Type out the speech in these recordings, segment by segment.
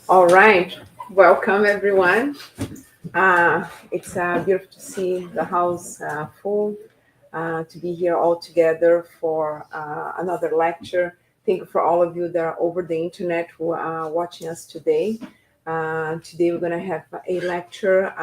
All right. Welcome, everyone. It's beautiful to see the house full, to be here all together for another lecture. Thank you for all of you that are over the internet who are watching us today. Today, we're going to have a lecture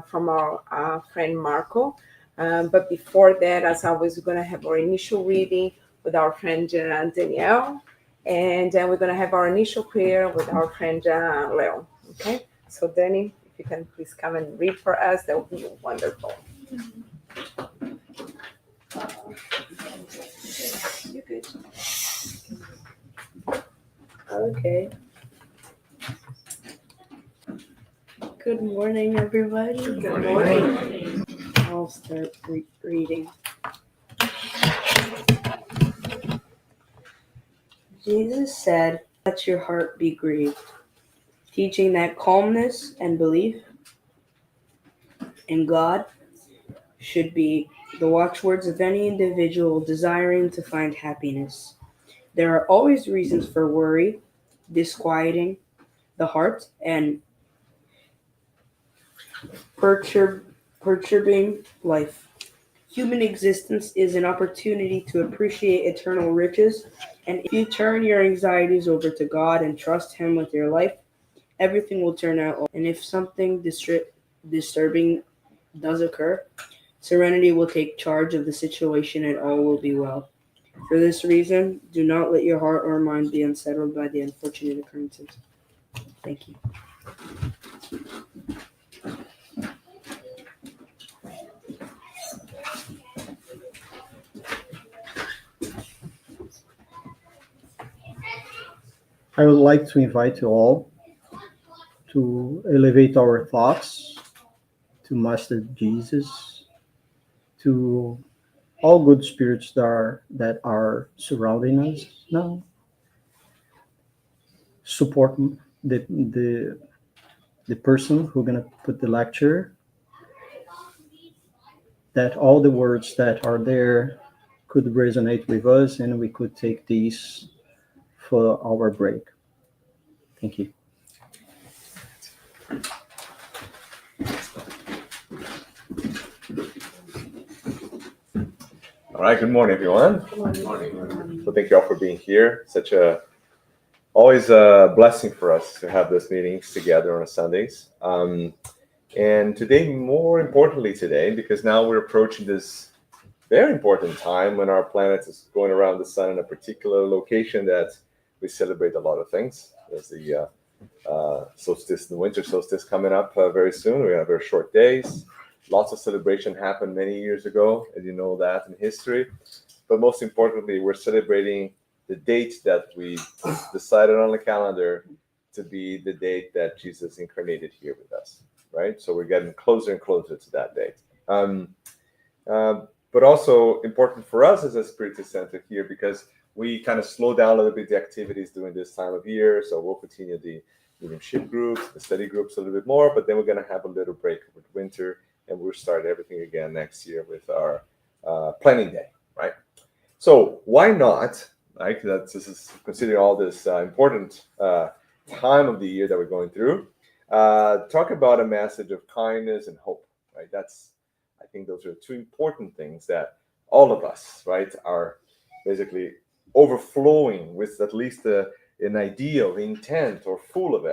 from our friend Marco. But before that, as always, we're going to have our initial reading with our friend Danielle. And then we're going to have our initial prayer with our friend Leo. Okay? So, Danny, if you can please come and read for us, that would be wonderful. You're good. Okay. Good morning, everybody. Good morning. I'll start reading. Jesus said, "Let your heart be grieved," teaching that calmness and belief in God should be the watchwords of any individual desiring to find happiness. There are always reasons for worry, disquieting the heart, and perturbing life. Human existence is an opportunity to appreciate eternal riches, and if you turn your anxieties over to God and trust Him with your life, everything will turn out. And if something disturbing does occur, serenity will take charge of the situation and all will be well. For this reason, do not let your heart or mind be unsettled by the unfortunate occurrences. Thank you. I would like to invite you all to elevate our thoughts to Master Jesus, to all good spirits that are surrounding us now. Support the person who's gonna put the lecture. That all the words that are there could resonate with us, and we could take these for our break. Thank you. All right, good morning, everyone. Good morning. So thank you all for being here. Always a blessing for us to have these meetings together on Sundays. And today, more importantly today, because now we're approaching this very important time when our planet is going around the sun in a particular location that we celebrate a lot of things. There's the solstice, the winter solstice coming up very soon. We have very short days. Lots of celebration happened many years ago, and you know that in history. But most importantly, we're celebrating the date that we decided on the calendar to be the date that Jesus incarnated here with us, right? So we're getting closer and closer to that date. But also important for us as a Spiritist Center here, because we kind of slow down a little bit the activities during this time of year. So we'll continue the mediumship groups, the study groups a little bit more, but then we're going to have a little break with winter, and we'll start everything again next year with our planning day, right? So why not, right? This is considering all this important time of the year that we're going through. Talk about a message of kindness and hope, right? I think those are two important things that all of us, right, are basically overflowing with at least an idea of intent, or full of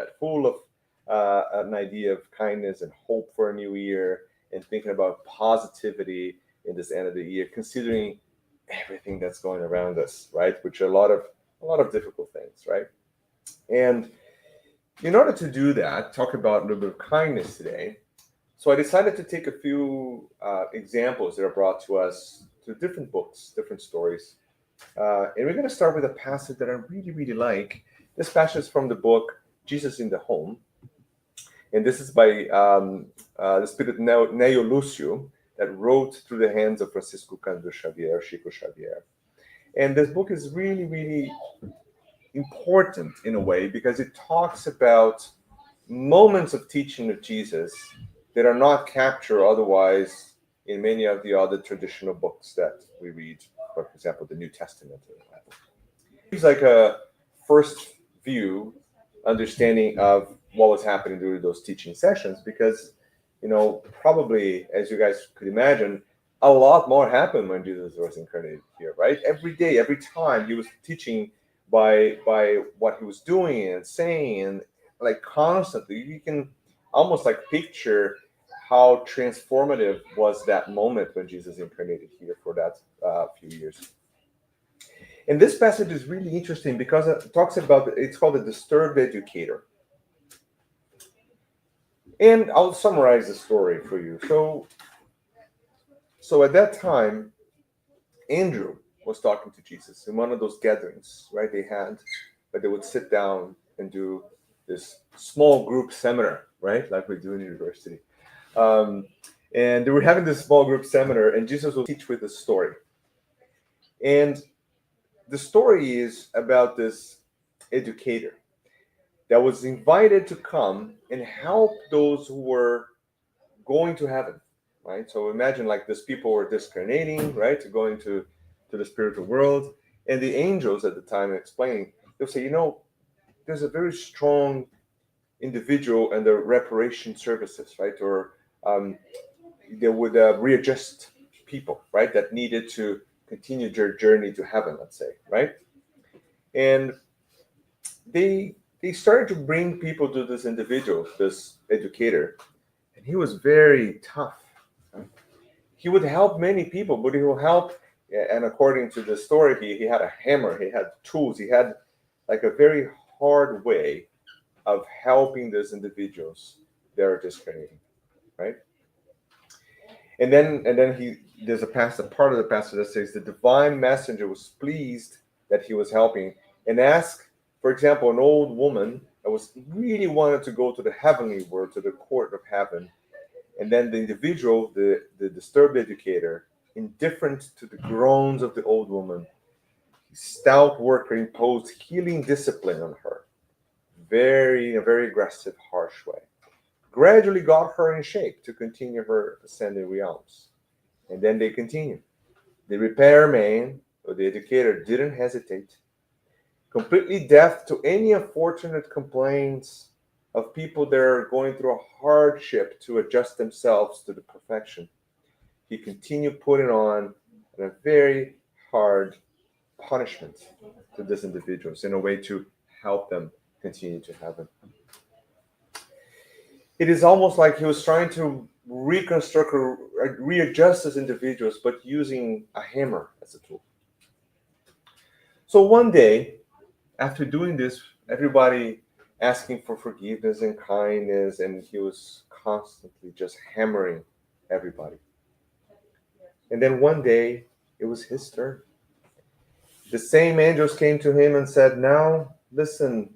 an idea of kindness and hope for a new year, and thinking about positivity in this end of the year, considering everything that's going around us, right? Which are a lot of difficult things, right? And in order to do that, talk about a little bit of kindness today. So I decided to take a few examples that are brought to us through different books, different stories. And we're going to start with a passage that I really, really like. This passage is from the book Jesus in the Home. And this is by the spirit Neo Lucio, that wrote through the hands of Francisco Cândido Xavier, Chico Xavier. And this book is really, really important in a way, because it talks about moments of teaching of Jesus that are not captured otherwise in many of the other traditional books that we read, for example, the New Testament. It's like a first view, understanding of what was happening during those teaching sessions, because probably, as you guys could imagine, a lot more happened when Jesus was incarnated here, right? Every day, every time he was teaching by what he was doing and saying, and like constantly, you can almost like picture how transformative was that moment when Jesus incarnated here for that few years. And this passage is really interesting because it talks about, it's called the disturbed educator. And I'll summarize the story for you. So at that time, Andrew was talking to Jesus in one of those gatherings, right? They had, but they would sit down and do this small group seminar, right? Like we do in university. And they were having this small group seminar, and Jesus will teach with a story. And the story is about this educator that was invited to come and help those who were going to heaven, right? So imagine like these people were discarnating, right, to going to the spiritual world, and the angels at the time explaining, they'll say, there's a very strong individual and the reparation services, right, or they would readjust people, right, that needed to continue their journey to heaven, let's say, right, and they started to bring people to this individual, this educator, and he was very tough. He would help many people, but he will help. And according to the story, he had a hammer, he had tools, he had like a very hard way of helping those individuals that are discarnating, right? And then there's a part of the passage that says the divine messenger was pleased that he was helping and asked, for example, an old woman that was really wanted to go to the heavenly world, to the court of heaven. And then the individual, the disturbed educator, indifferent to the groans of the old woman, stout worker imposed healing discipline on her, in a very aggressive, harsh way. Gradually got her in shape to continue her ascending realms. And then they continue. The repairman, or the educator, didn't hesitate. Completely deaf to any unfortunate complaints of people that are going through a hardship to adjust themselves to the perfection. He continued putting on a very hard punishment to these individuals in a way to help them continue to heaven. It is almost like he was trying to reconstruct or readjust these individuals, but using a hammer as a tool. So one day, after doing this, everybody asking for forgiveness and kindness, and he was constantly just hammering everybody. And then one day, it was his turn. The same angels came to him and said, now, listen,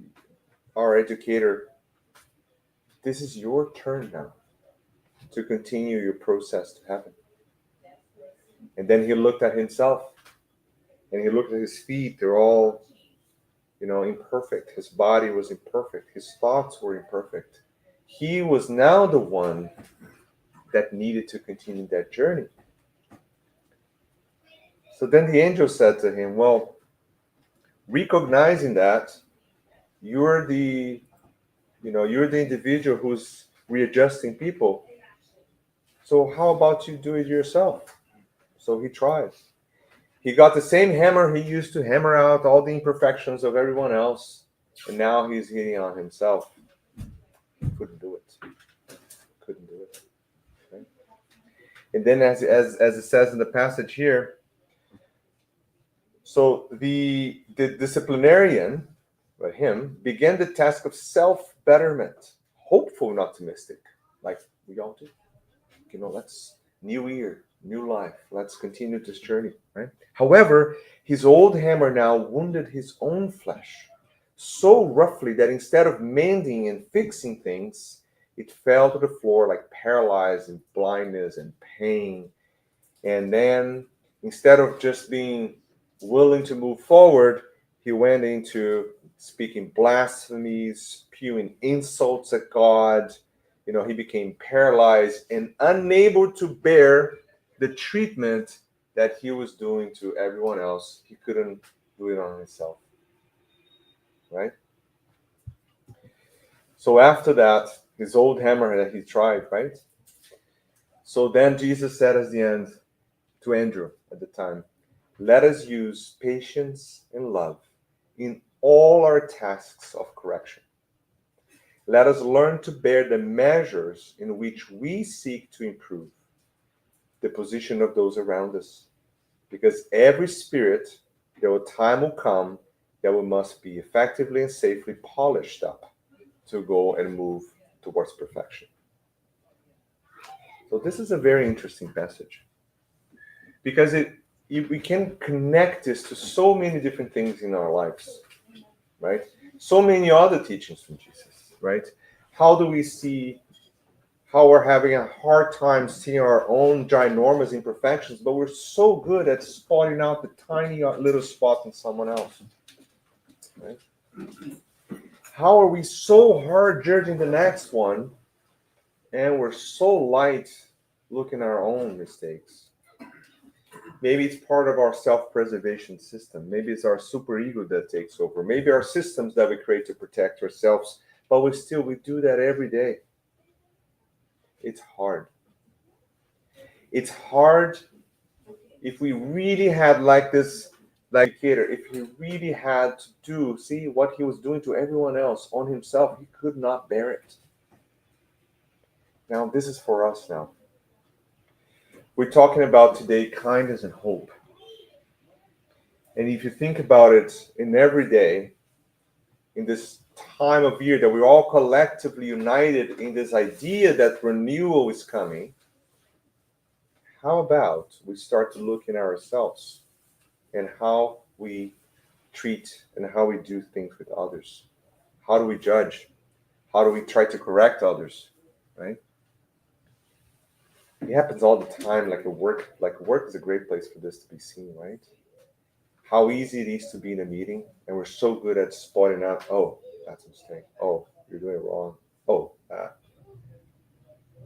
our educator, this is your turn now to continue your process to heaven. And then he looked at himself, and he looked at his feet. They're all imperfect. His body was imperfect. His thoughts were imperfect. He was now the one that needed to continue that journey. So then the angel said to him, well, recognizing that you're the individual who's readjusting people. So how about you do it yourself? So he tried. He got the same hammer he used to hammer out all the imperfections of everyone else, and now he's hitting on himself. He couldn't do it. Right? And then, as it says in the passage here, so the disciplinarian, him, began the task of self-betterment, hopeful and optimistic, like we all do. Let's new year, new life. Let's continue this journey, right? However, his old hammer now wounded his own flesh so roughly that instead of mending and fixing things, it fell to the floor like paralyzed in blindness and pain. And then, instead of just being willing to move forward, he went into speaking blasphemies, spewing insults at God. He became paralyzed and unable to bear the treatment that he was doing to everyone else. He couldn't do it on himself, right? So after that, his old hammer that he tried, right? So then Jesus said at the end to Andrew at the time, let us use patience and love in all our tasks of correction. Let us learn to bear the measures in which we seek to improve the position of those around us. Because every spirit, there will time will come that we must be effectively and safely polished up to go and move towards perfection. So this is a very interesting passage because we can connect this to so many different things in our lives, right? So many other teachings from Jesus, right? How do we see how we're having a hard time seeing our own ginormous imperfections, but we're so good at spotting out the tiny little spot in someone else, right? How are we so hard judging the next one, and we're so light looking at our own mistakes? Maybe it's part of our self-preservation system. Maybe it's our superego that takes over. Maybe our systems that we create to protect ourselves, but we do that every day. It's hard. It's hard if we really had like this, like Cater, if he really had to see what he was doing to everyone else on himself, he could not bear it. Now, this is for us now. We're talking about today kindness and hope. And if you think about it in every day, in this time of year that we're all collectively united in this idea that renewal is coming, how about we start to look in ourselves and how we treat and how we do things with others? How do we judge? How do we try to correct others? Right? It happens all the time. Like work is a great place for this to be seen, right? How easy it is to be in a meeting, and we're so good at spotting out. Oh, that's a mistake. Oh, you're doing it wrong. Oh, that.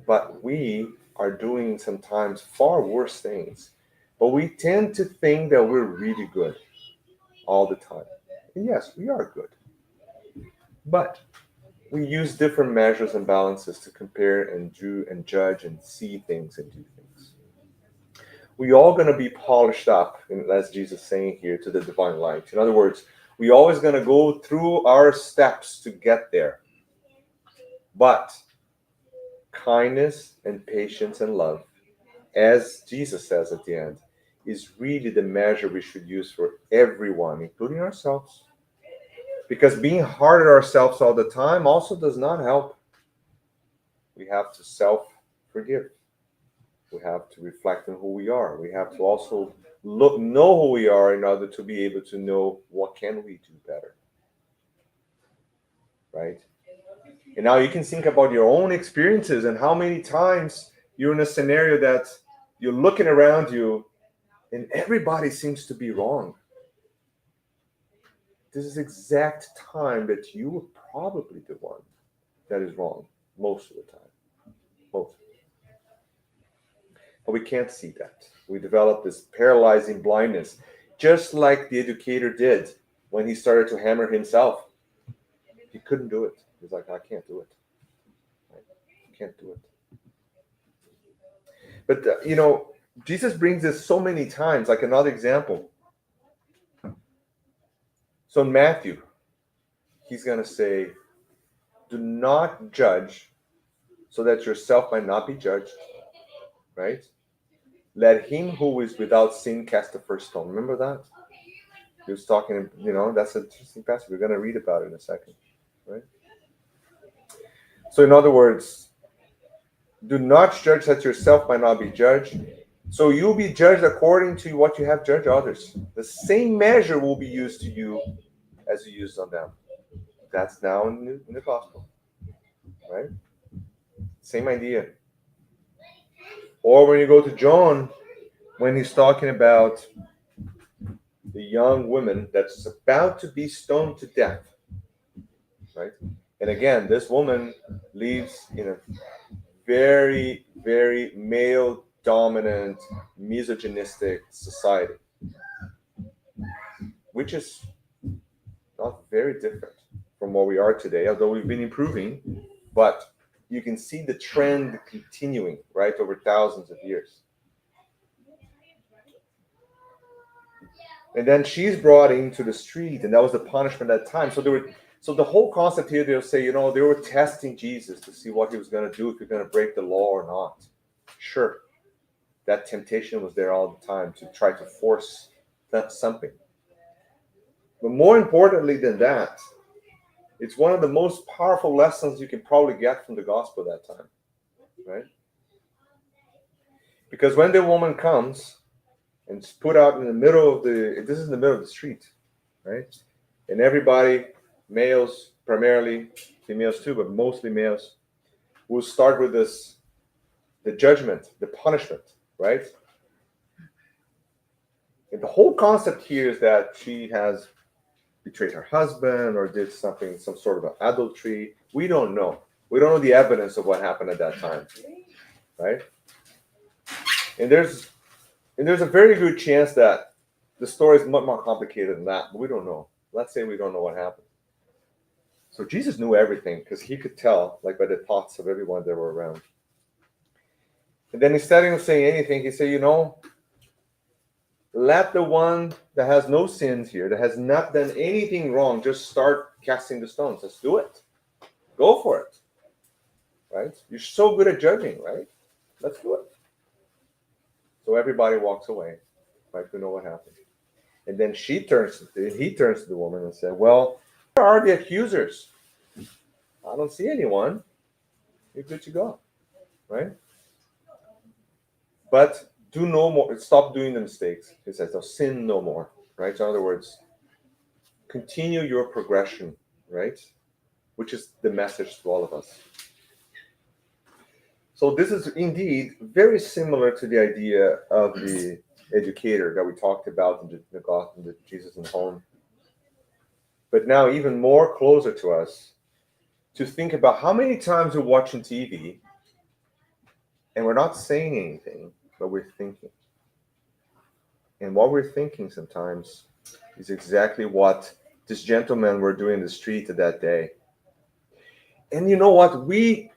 But we are doing sometimes far worse things. But we tend to think that we're really good all the time. And yes, we are good. But we use different measures and balances to compare and do and judge and see things and do things. We all going to be polished up, as Jesus is saying here, to the divine light. In other words, we always going to go through our steps to get there. But kindness and patience and love, as Jesus says at the end, is really the measure we should use for everyone, including ourselves. Because being hard on ourselves all the time also does not help. We have to self-forgive. We have to reflect on who we are. We have to also know who we are in order to be able to know what can we do better. Right? And now you can think about your own experiences and how many times you're in a scenario that you're looking around you and everybody seems to be wrong. This is the exact time that you were probably the one that is wrong most of the time. Most. But we can't see that. We develop this paralyzing blindness, just like the educator did when he started to hammer himself. He couldn't do it. He's like, I can't do it. I can't do it. But, Jesus brings this so many times, like another example. So in Matthew, he's going to say, do not judge so that yourself might not be judged, right? Let him who is without sin cast the first stone. Remember that? He was talking, that's an interesting passage. We're going to read about it in a second, right? So in other words, do not judge that yourself might not be judged. So you'll be judged according to what you have judged others. The same measure will be used to you as you used on them. That's now in the gospel, right? Same idea. Or when you go to John, when he's talking about the young woman that's about to be stoned to death, right? And again, this woman lives in a very, very male-dominant, misogynistic society, which is not very different from where we are today, although we've been improving, but you can see the trend continuing, right, over thousands of years. And then she's brought into the street, and that was the punishment at that time. So the whole concept here, they'll say, they were testing Jesus to see what he was going to do, if he's going to break the law or not. Sure, that temptation was there all the time to try to force something. But more importantly than that, it's one of the most powerful lessons you can probably get from the gospel at that time, right? Because when the woman comes and it's put out in the middle of this is in the middle of the street, right? And everybody, males primarily, females too, but mostly males, will start with the judgment, the punishment, right? And the whole concept here is that she has betrayed her husband or did something, some sort of adultery. We don't know. We don't know the evidence of what happened at that time, right? And there's a very good chance that the story is much more complicated than that, but we don't know. Let's say we don't know what happened. So Jesus knew everything because he could tell, like by the thoughts of everyone that were around. And then instead of saying anything, he said, let the one that has no sins here, that has not done anything wrong, just start casting the stones. Let's do it. Go for it. Right? You're so good at judging, right? Let's do it. So everybody walks away. Right? We know what happened. And then he turns to the woman and said, well, where are the accusers? I don't see anyone. You're good to go. Right? But do no more. Stop doing the mistakes. He says, so sin no more. Right? So in other words, continue your progression. Right? Which is the message to all of us. So this is indeed very similar to the idea of the educator that we talked about in the Gospel, in the Jesus in the Home. But now even more closer to us, to think about how many times we're watching TV and we're not saying anything, but we're thinking. And what we're thinking sometimes is exactly what this gentleman were doing in the street that day. And you know what? We,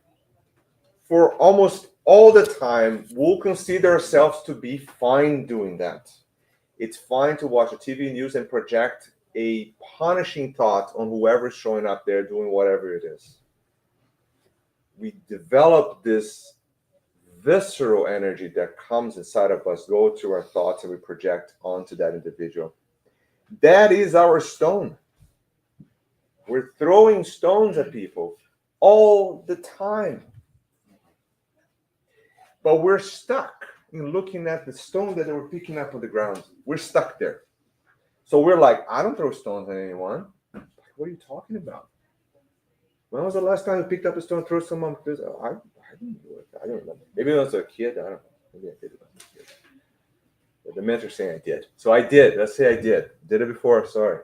for almost all the time, will consider ourselves to be fine doing that. It's fine to watch a TV news and project a punishing thought on whoever's showing up there doing whatever it is. We develop this visceral energy that comes inside of us, go through our thoughts, and we project onto that individual. That is our stone. We're throwing stones at people all the time. But we're stuck in looking at the stone that they were picking up on the ground. We're stuck there. So we're like, I don't throw stones at anyone. What are you talking about? When was the last time you picked up a stone and threw someone? I didn't do it. I don't remember. Maybe when I was a kid. I don't know. Maybe I did it when I was a kid. But the mentor's saying I did. So I did. Let's say I did. Did it before. Sorry.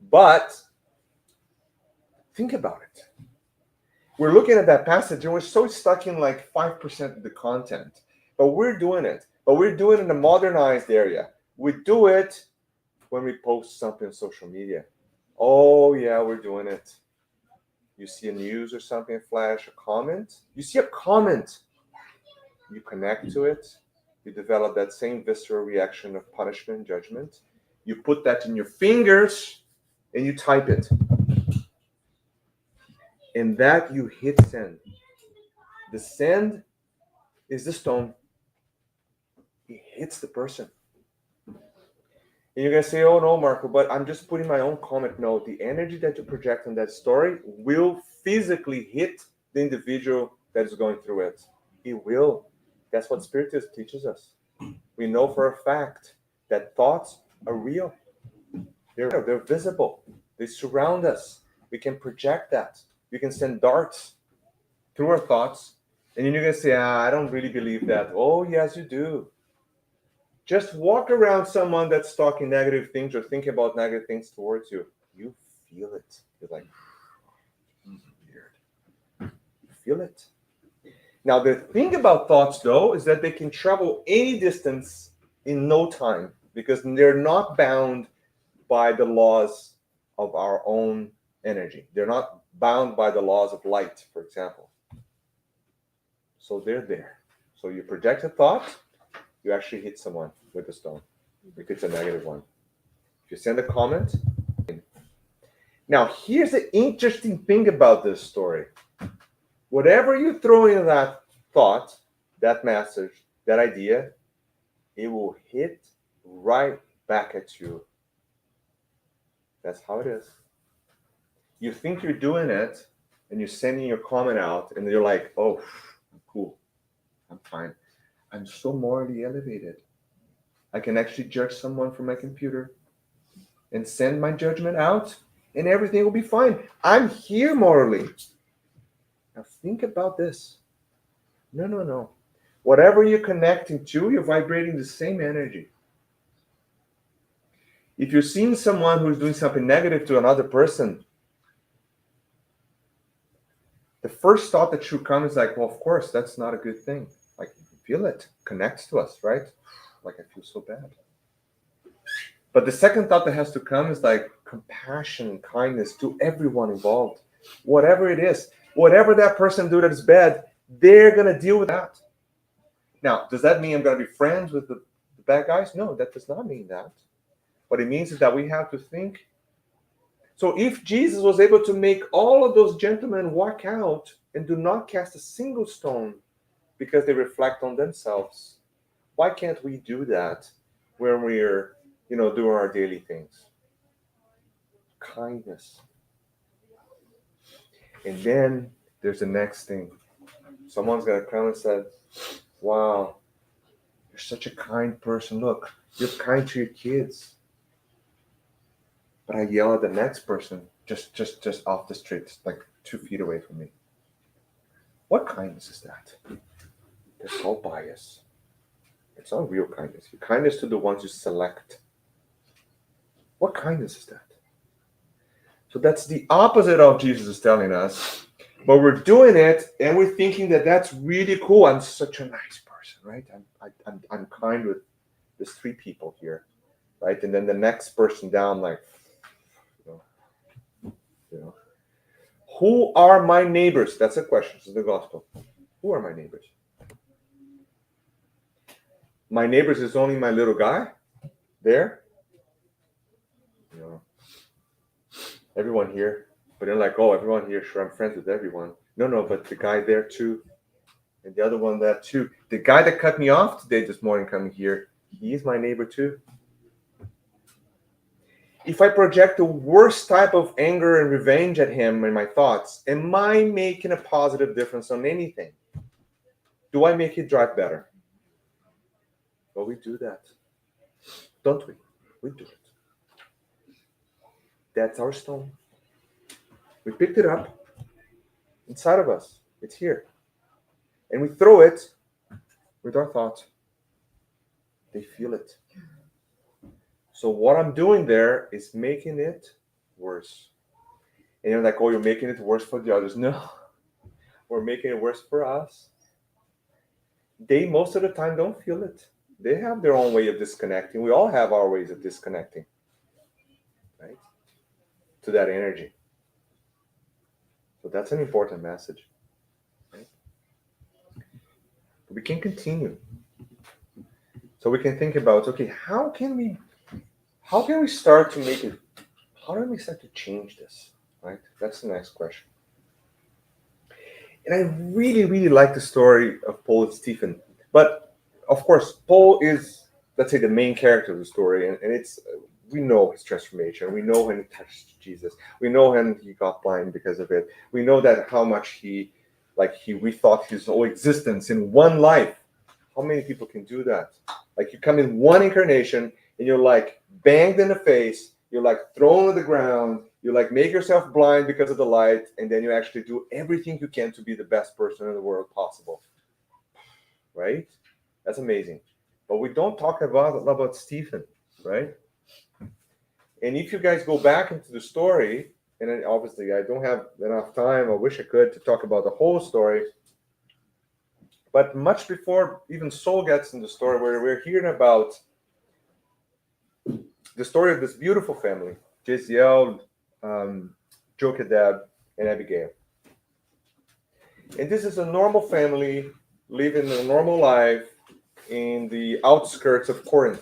But think about it. We're looking at that passage and we're so stuck in like 5% of the content. But we're doing it. But we're doing it in a modernized area. We do it when we post something on social media. Oh, yeah, we're doing it. You see a news or something, flash a comment. You see a comment. You connect to it. You develop that same visceral reaction of punishment, judgment. You put that in your fingers and you type it. And that you hit send. The send is the stone. It hits the person. And you're going to say, oh no, Marco, but I'm just putting my own comment. No, the energy that you project on that story will physically hit the individual that is going through it. It will. That's what Spiritist teaches us. We know for a fact that thoughts are real. They're visible. They surround us. We can project that. We can send darts through our thoughts. And then you're going to say, I don't really believe that. Oh, yes, you do. Just walk around someone that's talking negative things or thinking about negative things towards you. You feel it. You're like, weird. You feel it. Now, the thing about thoughts, though, is that they can travel any distance in no time because they're not bound by the laws of our own energy. They're not bound by the laws of light, for example. So they're there. So you project a thought, you actually hit someone with a stone, if it's a negative one. If you send a comment. Now, here's the interesting thing about this story. Whatever you throw in that thought, that message, that idea, it will hit right back at you. That's how it is. You think you're doing it, and you're sending your comment out, and you're like, oh, I'm cool. I'm fine. I'm so morally elevated. I can actually judge someone from my computer and send my judgment out, and everything will be fine. I'm here morally. Now think about this. No. Whatever you're connecting to, you're vibrating the same energy. If you're seeing someone who's doing something negative to another person, the first thought that should come is like, well, of course, that's not a good thing. Like, feel it, connects to us, right? Like, I feel so bad. But the second thought that has to come is like compassion and kindness to everyone involved. Whatever it is, whatever that person do that is bad, they're going to deal with that. Now, does that mean I'm going to be friends with the bad guys? No, that does not mean that. What it means is that we have to think. So if Jesus was able to make all of those gentlemen walk out and do not cast a single stone because they reflect on themselves, why can't we do that when we're, doing our daily things? Kindness. And then there's the next thing. Someone's going to come and say, wow, you're such a kind person. Look, you're kind to your kids. But I yell at the next person just off the street, like 2 feet away from me. What kindness is that? That's all bias. It's not real kindness. Your kindness to the ones you select. What kindness is that? So that's the opposite of Jesus is telling us. But we're doing it and we're thinking that that's really cool. I'm such a nice person, right? I'm kind with these 3 people here, right? And then the next person down, like, who are my neighbors? That's a question. This is the gospel. Who are my neighbors? My neighbors is only my little guy there. Everyone here. But they're like, oh, everyone here, sure, I'm friends with everyone. No, but the guy there too. And the other one there too. The guy that cut me off today this morning coming here, he's my neighbor too. If I project the worst type of anger and revenge at him in my thoughts, am I making a positive difference on anything? Do I make it drive better? Well, we do that. Don't we? We do it. That's our stone. We picked it up inside of us. It's here. And we throw it with our thoughts. They feel it. So what I'm doing there is making it worse. And you're like, oh, you're making it worse for the others. No, we're making it worse for us. They, most of the time, don't feel it. They have their own way of disconnecting. We all have our ways of disconnecting, right? To that energy. So that's an important message. Right? We can continue. So we can think about, okay, how can we start to make it, how do we start to change this, right? That's the next question. And I really, really like the story of Paul and Stephen. But, of course, Paul is, let's say, the main character of the story. And it's, we know his transformation. We know when he touched Jesus. We know when he got blind because of it. We know that how much he rethought his whole existence in one life. How many people can do that? Like, you come in one incarnation, and you're like banged in the face, you're like thrown on the ground, you like make yourself blind because of the light, and then you actually do everything you can to be the best person in the world possible. Right? That's amazing. But we don't talk about Stephen, right? And if you guys go back into the story, and then obviously I don't have enough time, I wish I could, to talk about the whole story. But much before even Saul gets in the story, where we're hearing about the story of this beautiful family, Jezeel, Jochebed, and Abigail. And this is a normal family living a normal life in the outskirts of Corinth,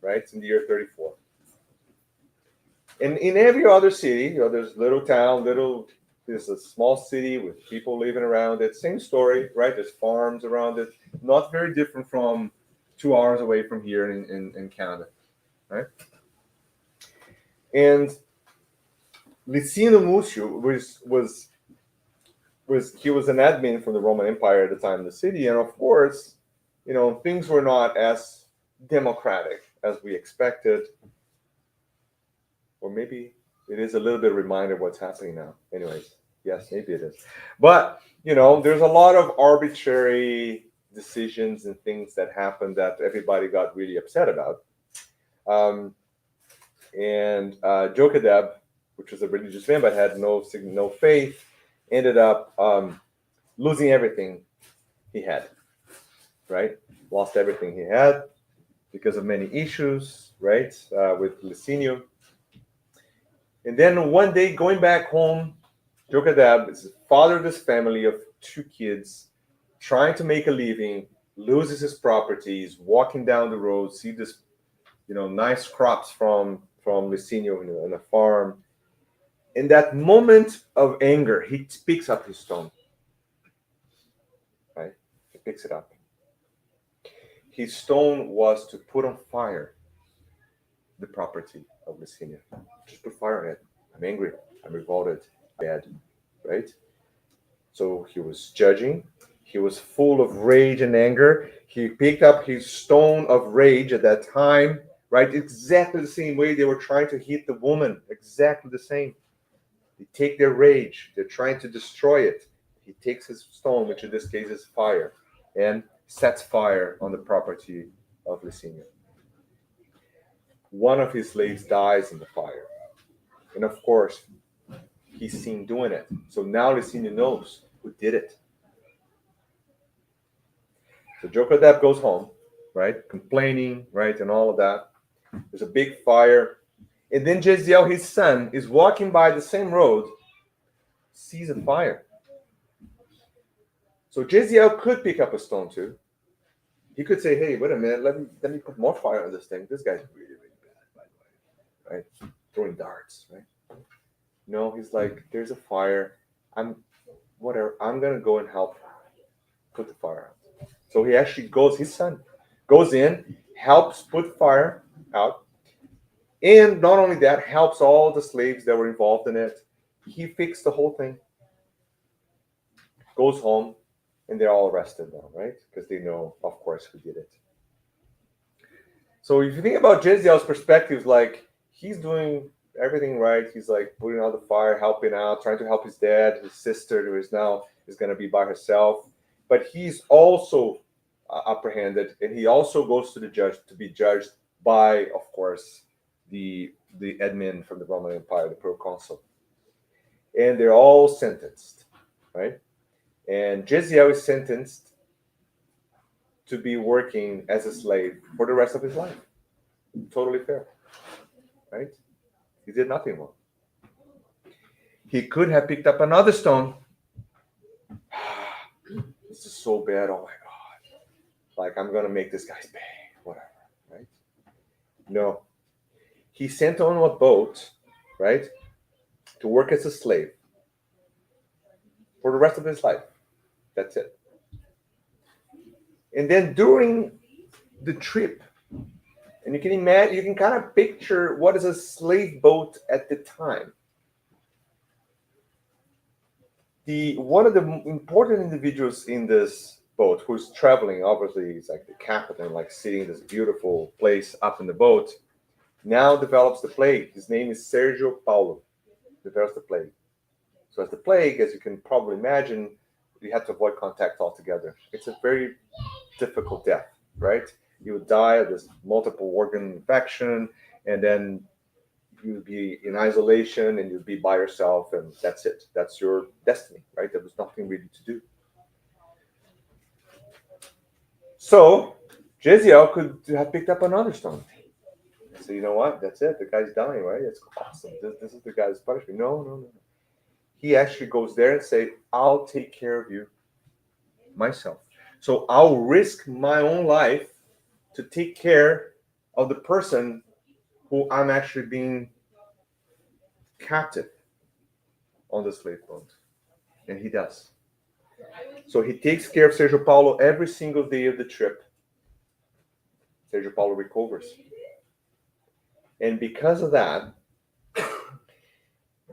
right? In the year 34. And in every other city, there's little town, there's a small city with people living around it. Same story, right? There's farms around it. Not very different from 2 hours away from here in Canada, right? And Licino Musiu he was an admin from the Roman Empire at the time in the city, and of course, things were not as democratic as we expected, or maybe it is a little bit reminder of what's happening now. Anyways, yes, maybe it is, but there's a lot of arbitrary decisions and things that happened that everybody got really upset about. And Jochebed, which was a religious man but had no faith, ended up losing everything he had, right? Lost everything he had because of many issues, right, with Licinio. And then one day, going back home, Jochebed is the father of this family of 2 kids, trying to make a living, loses his properties, walking down the road, see this, nice crops from Licinio in a farm. In that moment of anger, he picks up his stone. Right? He picks it up. His stone was to put on fire the property of Licinio. Just put fire on it. I'm angry. I'm revolted. Bad. Right? So he was judging. He was full of rage and anger. He picked up his stone of rage at that time, right? Exactly the same way they were trying to hit the woman. Exactly the same. They take their rage. They're trying to destroy it. He takes his stone, which in this case is fire, and sets fire on the property of Licinio. One of his slaves dies in the fire. And of course, he's seen doing it. So now Licinio knows who did it. So Jochebed goes home, right? Complaining, right? And all of that. There's a big fire. And then Jeziel, his son, is walking by the same road, sees a fire. So Jeziel could pick up a stone too. He could say, hey, wait a minute, let me put more fire on this thing. This guy's really, really bad, by the way. Right? Throwing darts, right? No, he's like, there's a fire. I'm gonna go and help put the fire out. So he actually goes, his son goes in, helps put fire out. And not only that, helps all the slaves that were involved in it. He fixed the whole thing. Goes home, and they're all arrested now, right? Because they know, of course, who did it. So if you think about Jeziel's perspective, like, he's doing everything right. He's like putting out the fire, helping out, trying to help his dad, his sister, who is now is going to be by herself. But he's also apprehended, and he also goes to the judge to be judged by, of course, the admin from the Roman Empire, the proconsul. And they're all sentenced, right? And Jeziel is sentenced to be working as a slave for the rest of his life. Totally fair, right? He did nothing wrong. He could have picked up another stone. This is so bad. Oh my God. Like, I'm going to make this guy's pay. Whatever, right? No. He sent on a boat, right, to work as a slave for the rest of his life. That's it. And then during the trip, and you can imagine, you can kind of picture what is a slave boat at the time. One of the important individuals in this boat who's traveling, obviously, is like the captain, like sitting in this beautiful place up in the boat, now develops the plague. His name is Sergio Paulo. Develops the plague. So as the plague, as you can probably imagine, you have to avoid contact altogether. It's a very difficult death, right? You would die of this multiple organ infection, and then you would be in isolation, and you'd be by yourself, and that's it. That's your destiny, right? There was nothing really to do. So Jeziel could have picked up another stone. So you know what? That's it. The guy's dying, right? It's awesome. This is the guy's punishment. No. he actually goes there and say, I'll take care of you myself. So I'll risk my own life to take care of the person who I'm actually being captive on the slave boat. And he does. So he takes care of Sergio Paulo every single day of the trip. Sergio Paulo recovers. And because of that,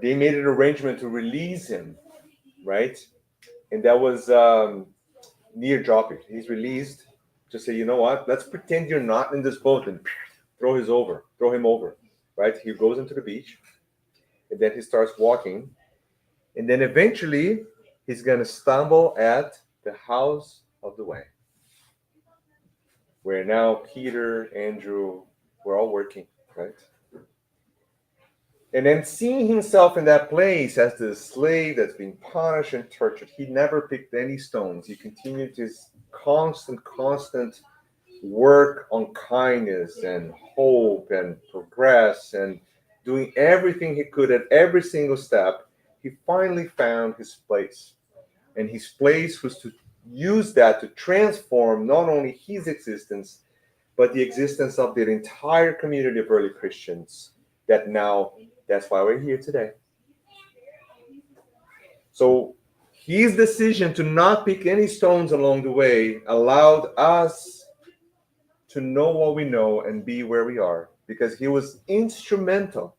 they made an arrangement to release him, right? And that was near dropping. He's released to say, you know what? Let's pretend you're not in this boat and throw him over, right? He goes into the beach, and then he starts walking, and then eventually he's going to stumble at the house of the way, where now Peter, Andrew, we're all working, right? And then seeing himself in that place as the slave that's being punished and tortured, he never picked any stones. He continued his constant work on kindness and hope and progress and doing everything he could at every single step. He finally found his place. And his place was to use that to transform not only his existence, but the existence of the entire community of early Christians that now, that's why we're here today. So his decision to not pick any stones along the way allowed us to know what we know and be where we are, because he was instrumental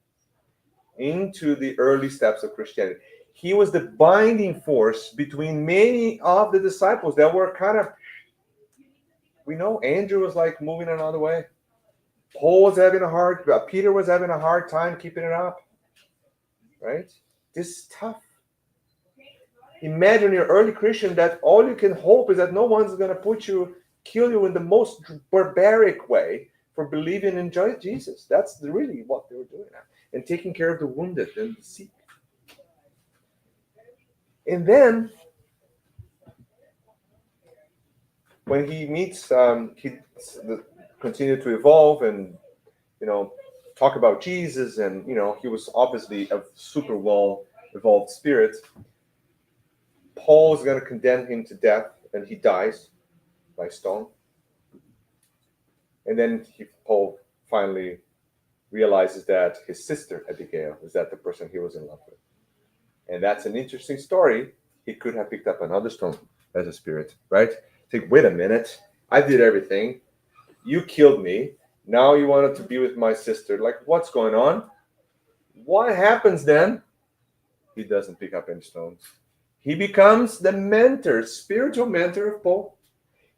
into the early steps of Christianity. He was the binding force between many of the disciples that were kind of, we know Andrew was like moving another way. Paul was having Peter was having a hard time keeping it up, right? This is tough. Imagine you're early Christian that all you can hope is that no one's going to kill you in the most barbaric way for believing in Jesus. That's really what they were doing now. And taking care of the wounded and the sick. And then, when he meets, he continued to evolve and, talk about Jesus. And, he was obviously a super well-evolved spirit. Paul is going to condemn him to death, and he dies by stone. And then Paul finally realizes that his sister, Abigail, is that the person he was in love with. And that's an interesting story. He could have picked up another stone as a spirit, right? Think, wait a minute, I did everything. You killed me. Now you wanted to be with my sister. Like, what's going on? What happens then? He doesn't pick up any stones. He becomes the mentor, spiritual mentor of Paul.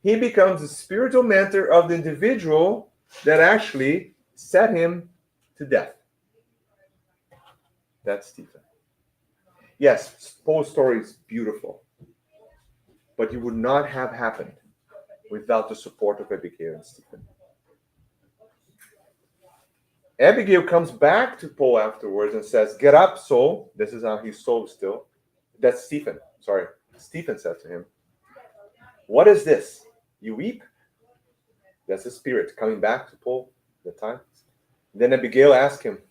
He becomes the spiritual mentor of the individual that actually set him to death. That's Stephen. Yes, Paul's story is beautiful, but it would not have happened without the support of Abigail and Stephen. Abigail comes back to Paul afterwards and says, "Get up, Saul." This is how he's Saul still. That's Stephen. Sorry. Stephen said to him, "What is this? You weep?" That's the spirit coming back to Paul at the time. Then Abigail asked him,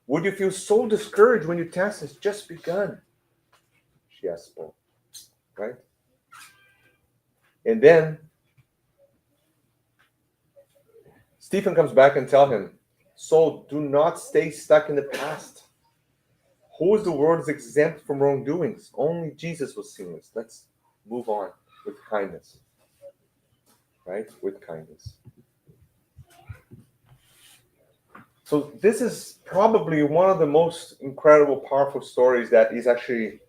"Would you feel so discouraged when your task has just begun?" She asked Paul, right? And then Stephen comes back and tells him, "Saul, do not stay stuck in the past. Who is the world is exempt from wrongdoings? Only Jesus was sinless. Let's move on with kindness." Right? With kindness. So this is probably one of the most incredible, powerful stories that is actually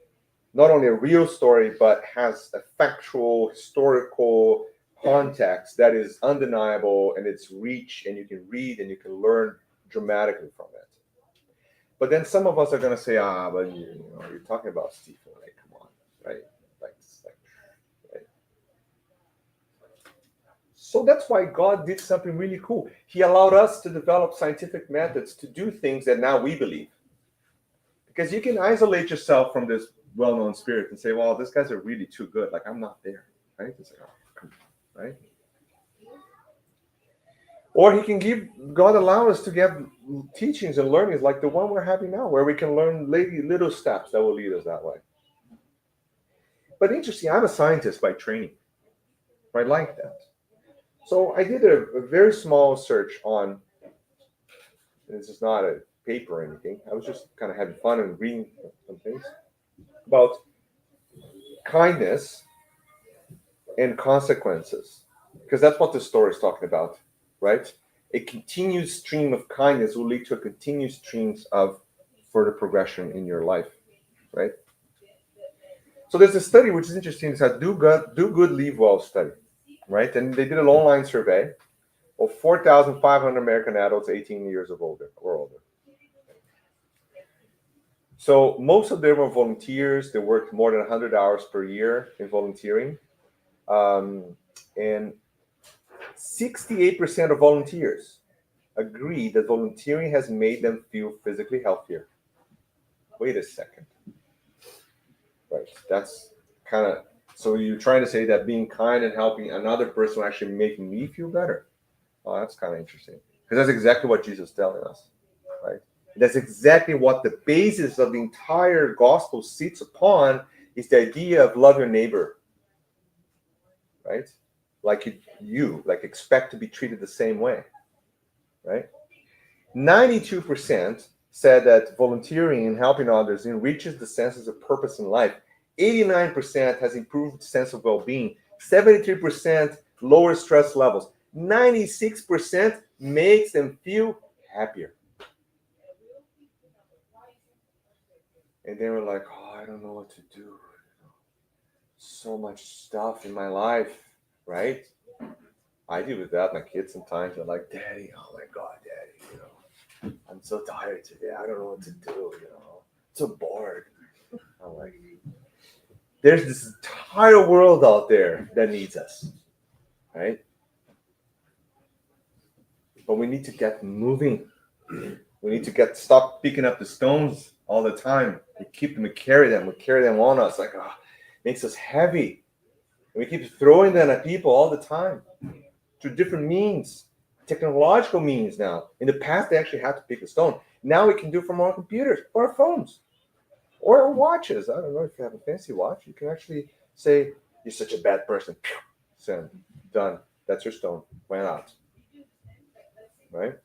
not only a real story, but has a factual, historical context that is undeniable, and it's rich, and you can read and you can learn dramatically from it. But then some of us are going to say, but you're talking about Stephen, like, come on, right? Right? So that's why God did something really cool. He allowed us to develop scientific methods to do things that now we believe. Because you can isolate yourself from this well-known spirit and say, well, these guys are really too good. Like, I'm not there, right? It's like, come on, right? Or God allow us to get teachings and learnings like the one we're having now, where we can learn little steps that will lead us that way. But interesting, I'm a scientist by training. I like that. So I did a very small search on, this is not a paper or anything, I was just kind of having fun and reading some things about kindness and consequences, because that's what the story is talking about, right? A continuous stream of kindness will lead to a continuous streams of further progression in your life, right? So there's a study which is interesting. It's a do good, leave well study, right? And they did an online survey of 4,500 American adults 18 years of older or older. So most of them were volunteers. They worked more than 100 hours per year in volunteering. And 68% of volunteers agree that volunteering has made them feel physically healthier. Wait a second. Right. That's kind of, so you're trying to say that being kind and helping another person will actually make me feel better? Oh, that's kind of interesting. Because that's exactly what Jesus is telling us, right? That's exactly what the basis of the entire gospel sits upon, is the idea of love your neighbor, right? Like you expect to be treated the same way, right? 92% said that volunteering and helping others enriches the senses of purpose in life. 89% has improved sense of well-being. 73% lower stress levels. 96% makes them feel happier. And they were like, oh, I don't know what to do. So much stuff in my life, right? I deal with that. My kids sometimes are like, Daddy, oh my God, Daddy, I'm so tired today. I don't know what to do, so bored. I'm like, there's this entire world out there that needs us, right? But we need to get moving. We need to stop picking up the stones all the time. We keep them, we carry them on us. Like, makes us heavy. And we keep throwing them at people all the time through different means, technological means now. In the past, they actually had to pick a stone. Now we can do it from our computers or our phones or our watches. I don't know if you have a fancy watch. You can actually say, you're such a bad person. Send. Done. That's your stone. Went out. Right?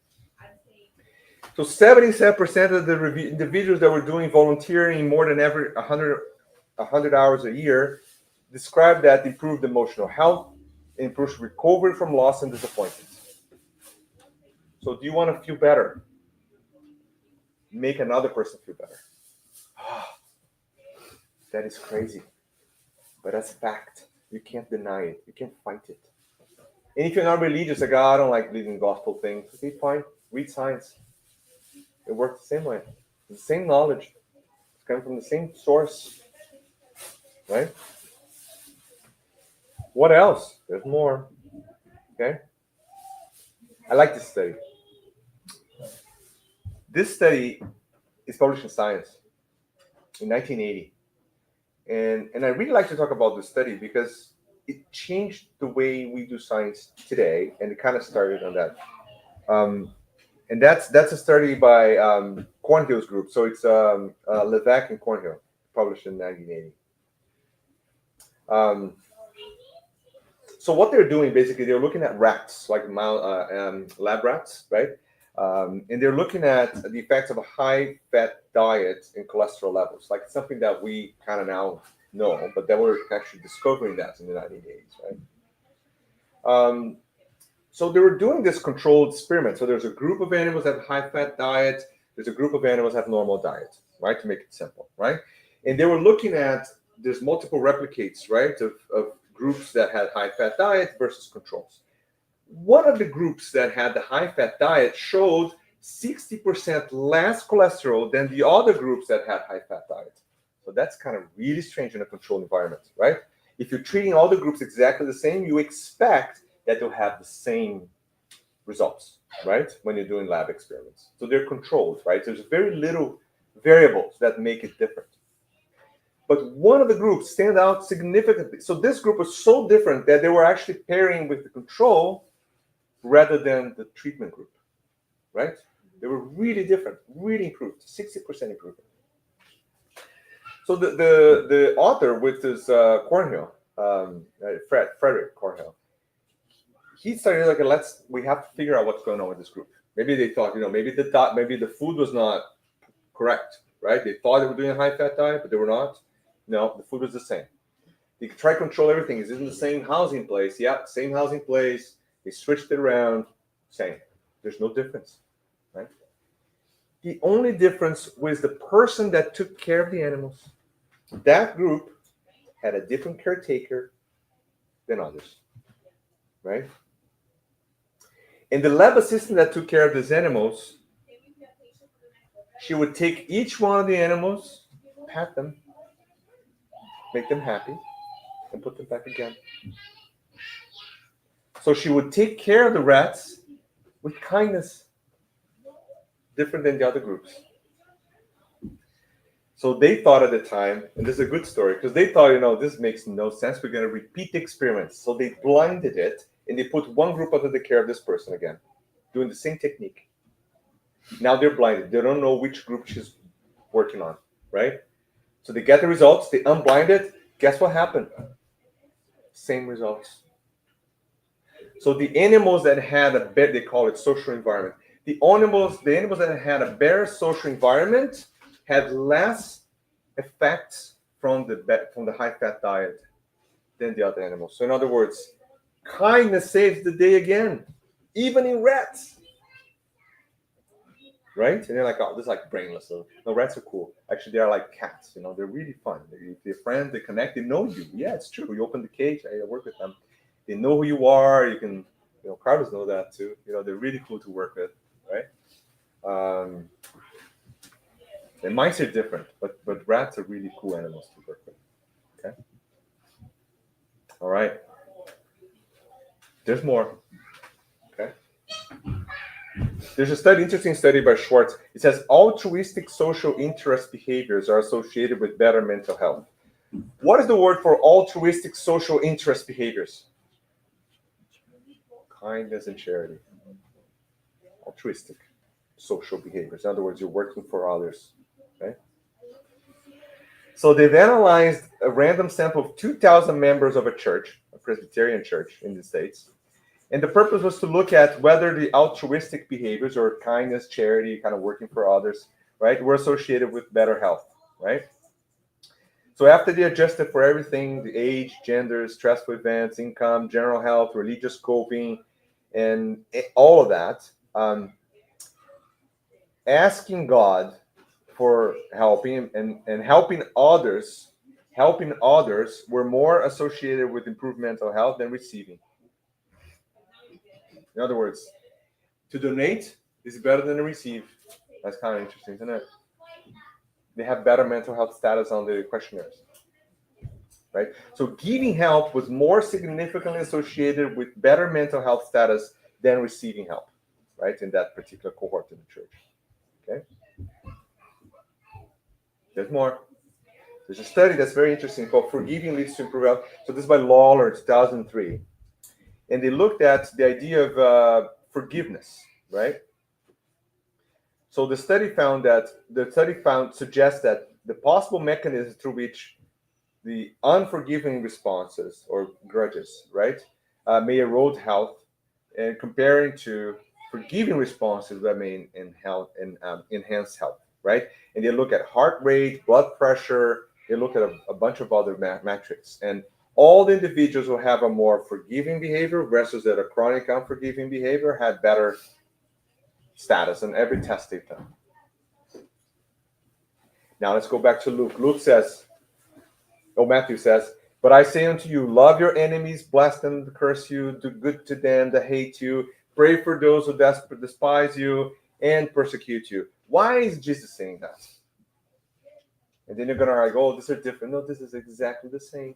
So 77% of the individuals that were doing volunteering more than 100 hours a year described that improved emotional health, improved recovery from loss and disappointments. So do you want to feel better? Make another person feel better. That is crazy. But that's fact. You can't deny it. You can't fight it. And if you're not religious, like, I don't like believing gospel things, okay, fine. Read science. It works the same way. It's the same knowledge. It's coming from the same source. Right? What else? There's more. Okay? I like this study. This study is published in Science in 1980. And I really like to talk about this study because it changed the way we do science today, and it kind of started on that. And that's a study by Cornhill's group. So it's Levesque and Cornhill, published in 1980. So what they're doing, basically, they're looking at rats, like lab rats, right? And they're looking at the effects of a high-fat diet and cholesterol levels, like something that we kind of now know, but they were actually discovering that in the 1980s, right? So they were doing this controlled experiment. So there's a group of animals that have high-fat diet. There's a group of animals that have normal diet, right? To make it simple, right? And they were looking at, there's multiple replicates, right, of groups that had high-fat diet versus controls. One of the groups that had the high-fat diet showed 60% less cholesterol than the other groups that had high-fat diet. So that's kind of really strange in a controlled environment, right? If you're treating all the groups exactly the same, you expect that they'll have the same results, right? When you're doing lab experiments. So they're controlled, right? There's very little variables that make it different. But one of the groups stand out significantly. So this group was so different that they were actually pairing with the control rather than the treatment group, right? They were really different, really improved, 60% improvement. So the author with his Cornhill, Frederick Cornhill, he started like, we have to figure out what's going on with this group. Maybe they thought, maybe the food was not correct, right? They thought they were doing a high fat diet, but they were not. No, the food was the same. They could try to control everything. Is it in the same housing place? Yeah, same housing place. They switched it around. Same. There's no difference, right? The only difference was the person that took care of the animals. That group had a different caretaker than others, right? And the lab assistant that took care of these animals, she would take each one of the animals, pat them, make them happy, and put them back again. So she would take care of the rats with kindness, different than the other groups. So they thought at the time, and this is a good story, because they thought, this makes no sense. We're going to repeat the experiments. So they blinded it, and they put one group under the care of this person again, doing the same technique. Now they're blinded. They don't know which group she's working on, right? So they get the results. They unblind it. Guess what happened? Same results. So the animals that had a better, they call it social environment. The animals that had a better social environment had less effects from the high-fat diet than the other animals. So in other words, kindness saves the day again, even in rats. Right? And they're like, oh, this is like brainless. So, no, rats are cool. Actually, they are like cats. They're really fun. They're friends. They connect. They know you. Yeah, it's true. You open the cage. I work with them. They know who you are. You can, crowders know that too. They're really cool to work with, right? And mice are different, but rats are really cool animals to work with. Okay. All right. There's more. Okay. There's a interesting study by Schwartz. It says altruistic social interest behaviors are associated with better mental health. What is the word for altruistic social interest behaviors? Kindness and charity. Altruistic social behaviors. In other words, you're working for others. Okay? So they've analyzed a random sample of 2,000 members of a church, a Presbyterian church in the States. And the purpose was to look at whether the altruistic behaviors or kindness, charity, kind of working for others, right, were associated with better health, right? So after they adjusted for everything, the age, gender, stressful events, income, general health, religious coping, and all of that, asking God for helping and helping others were more associated with improved mental health than receiving. In other words, to donate is better than to receive. That's kind of interesting, isn't it? They have better mental health status on the questionnaires, right? So giving help was more significantly associated with better mental health status than receiving help, right? In that particular cohort in the church, okay? There's more. There's a study that's very interesting called Forgiving Leads to Improved Health. So this is by Lawler, 2003. And they looked at the idea of forgiveness, right? So the study suggests that the possible mechanisms through which the unforgiving responses or grudges, right, may erode health, and comparing to forgiving responses that may enhance health, right? And they look at heart rate, blood pressure. They look at a bunch of other metrics, and all the individuals who have a more forgiving behavior versus that a chronic unforgiving behavior had better status in every test they've done. Now let's go back to Luke. Matthew says, but I say unto you, love your enemies, bless them, curse you, do good to them that hate you, pray for those who despise you and persecute you. Why is Jesus saying that? And then you're going to argue, oh, these are different. No, this is exactly the same.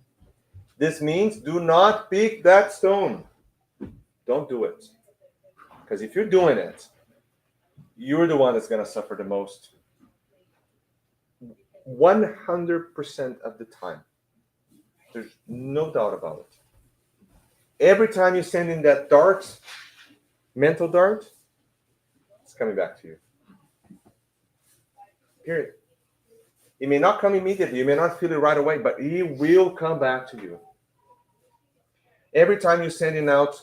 This means do not pick that stone. Don't do it. Because if you're doing it, you're the one that's going to suffer the most. 100% of the time. There's no doubt about it. Every time you send in that dart, mental dart, it's coming back to you. Period. It may not come immediately. You may not feel it right away, but it will come back to you. Every time you're sending out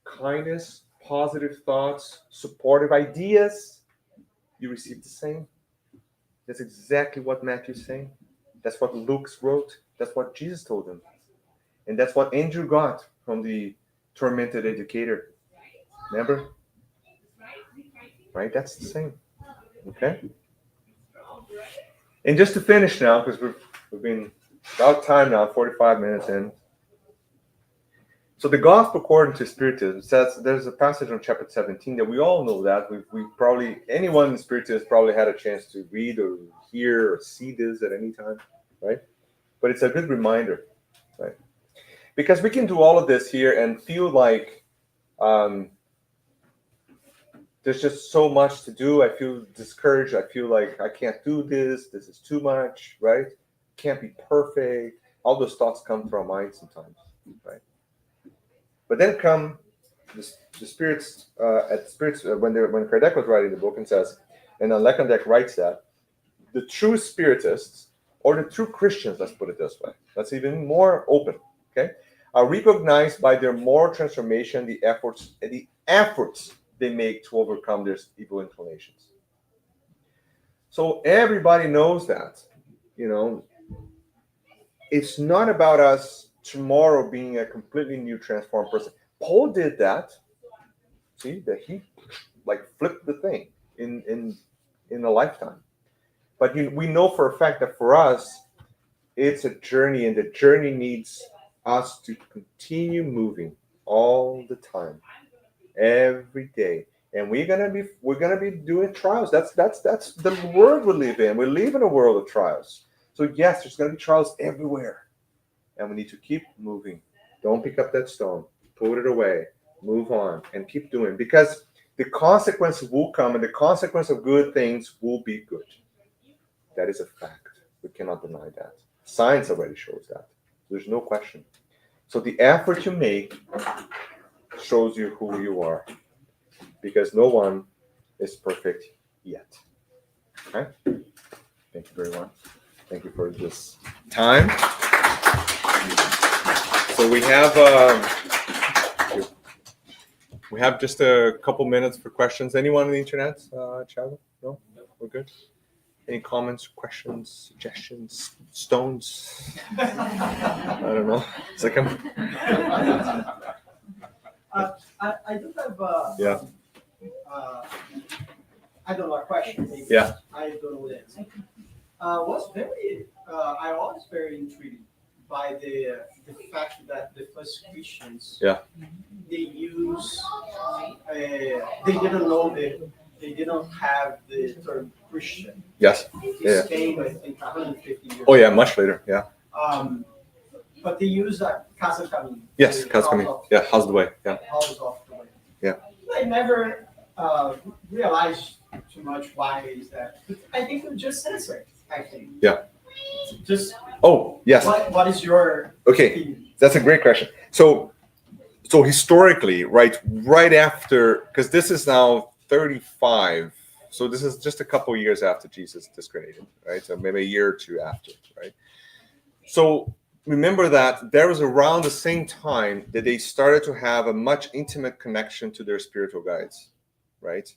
kindness, positive thoughts, supportive ideas, you receive the same. That's exactly what Matthew's saying. That's what Luke wrote. That's what Jesus told them. And that's what Andrew got from the tormented educator. Remember? Right? That's the same. Okay? And just to finish now, because we've been about time now, 45 minutes in. So the gospel according to Spiritism says, there's a passage on chapter 17 that we all know that. We probably, anyone in Spiritism probably had a chance to read or hear or see this at any time, right? But it's a good reminder, right? Because we can do all of this here and feel like there's just so much to do. I feel discouraged. I feel like I can't do this. This is too much, right? Can't be perfect. All those thoughts come to our mind sometimes, right? But then come the spirits when Kardec was writing the book and says, and Lekondek writes that the true spiritists or the true Christians, let's put it this way, that's even more open, okay, are recognized by their moral transformation, the efforts they make to overcome their evil inclinations. So everybody knows that, it's not about us tomorrow being a completely new transformed person. Paul did that. See that he flipped the thing in a lifetime. But we know for a fact that for us, it's a journey, and the journey needs us to continue moving all the time, every day. And we're gonna be doing trials. That's the world we live in. We live in a world of trials. So yes, there's gonna be trials everywhere. And we need to keep moving. Don't pick up that stone. Put it away. Move on and keep doing. Because the consequences will come, and the consequence of good things will be good. That is a fact. We cannot deny that. Science already shows that. There's no question. So the effort you make shows you who you are. Because no one is perfect yet. Okay? Thank you very much. Thank you for this time. So we have just a couple minutes for questions. Anyone on the internet, Chavo? No? We're good? Any comments, questions, suggestions, stones? I don't know. Second. I do have I don't know a question. Maybe. Yeah. I don't know the answer. I was very intrigued by the fact that the first Christians they use they didn't have the term Christian. Yes. This came I think 150 years. Oh yeah, much later. Yeah. But they use Casa Camino. Yes, Casa Camino. Yeah, how's the way? Yeah. House of the way. Yeah. I never realized too much why is that. I think you just answered. I think. Yeah. Just. Oh yes. What is your opinion? That's a great question. So historically, right after, because this is now 35, so this is just a couple years after Jesus discriminated, right? So maybe a year or two after, right? So remember that there was around the same time that they started to have a much intimate connection to their spiritual guides, right?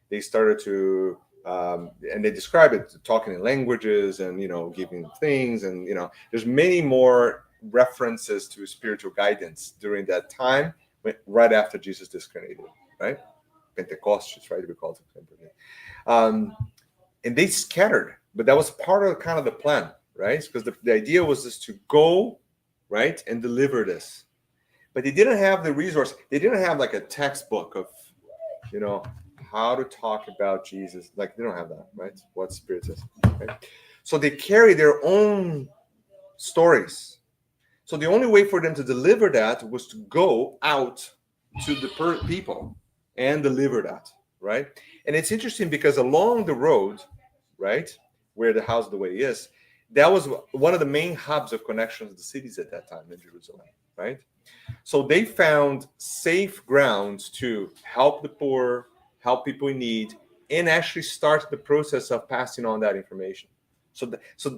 They started to, and they describe it, talking in languages and, giving things. And, there's many more references to spiritual guidance during that time, right after Jesus discriminated, right? Pentecostes, right? We call it. And they scattered, but that was part of kind of the plan, right? Because the idea was just to go, right, and deliver this. But they didn't have the resource. They didn't have like a textbook of, how to talk about Jesus. Like, they don't have that, right? What Spiritism, right? So they carry their own stories. So the only way for them to deliver that was to go out to the people and deliver that, right? And it's interesting because along the road, right, where the House of the Way is, that was one of the main hubs of connections to the cities at that time in Jerusalem, right? So they found safe grounds to help the poor, help people in need, and actually start the process of passing on that information. So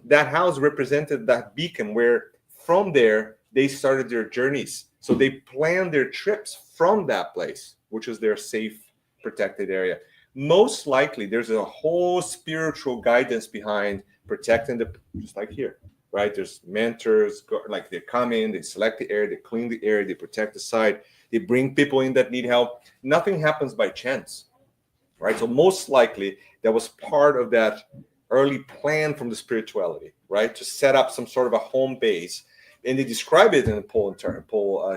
that house represented that beacon where from there they started their journeys. So they planned their trips from that place, which is their safe, protected area. Most likely, there's a whole spiritual guidance behind protecting just like here, right? There's mentors, like they come in, they select the area, they clean the area, they protect the site, they bring people in that need help. Nothing happens by chance, right? So most likely, that was part of that early plan from the spirituality, right? To set up some sort of a home base. And they describe it in Paul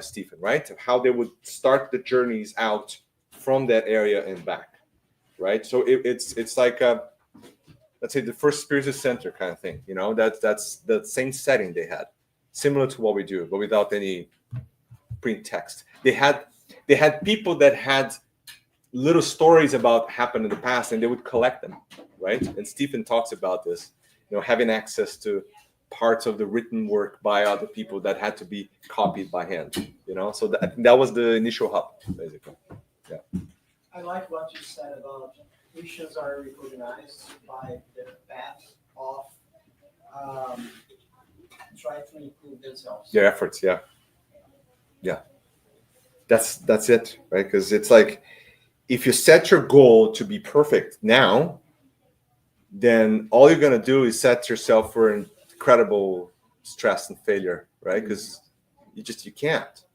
Stephen, right? Of how they would start the journeys out from that area and back, right? So it's like let's say the first Spiritist center kind of thing, that's the same setting they had, similar to what we do, but without any pretext. They had people that had little stories about happened in the past, and they would collect them, right? And Stephen talks about this, having access to parts of the written work by other people that had to be copied by hand, so that was the initial hub, basically. Yeah. I like what you said about Christians are recognized by their path of trying to improve themselves. Their efforts, yeah. That's it, right? Because it's like, if you set your goal to be perfect now, then all you're going to do is set yourself for incredible stress and failure, right? Because you can't,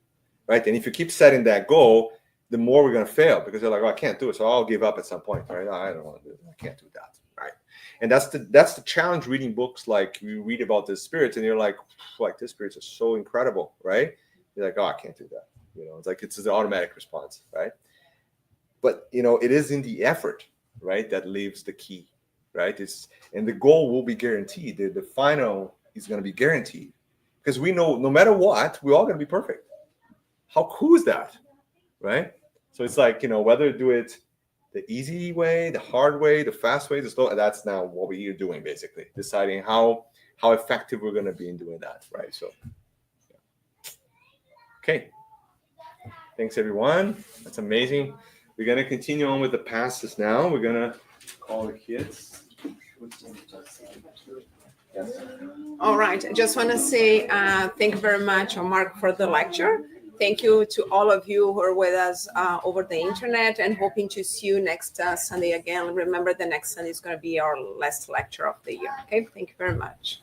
right? And if you keep setting that goal, the more we're going to fail, because you're like, oh, I can't do it, so I'll give up at some point, right? I don't want to do it. I can't do that, right? And that's the challenge reading books like you read about the spirits, and you're like this spirits are so incredible, right? You're like, oh, I can't do that. It's like it's the automatic response, right? But it is in the effort, right, that leaves the key, right? And the goal will be guaranteed. The final is going to be guaranteed, because we know no matter what, we're all going to be perfect. How cool is that, right? So it's like, whether do it the easy way, the hard way, the fast way, the slow. That's now what we're doing, basically, deciding how effective we're going to be in doing that, right? So, yeah. Okay. Thanks, everyone. That's amazing. We're going to continue on with the passes now. We're going to call the kids. Yes. All right. I just want to say thank you very much, Mark, for the lecture. Thank you to all of you who are with us over the internet, and hoping to see you next Sunday again. Remember, the next Sunday is going to be our last lecture of the year. Okay. Thank you very much.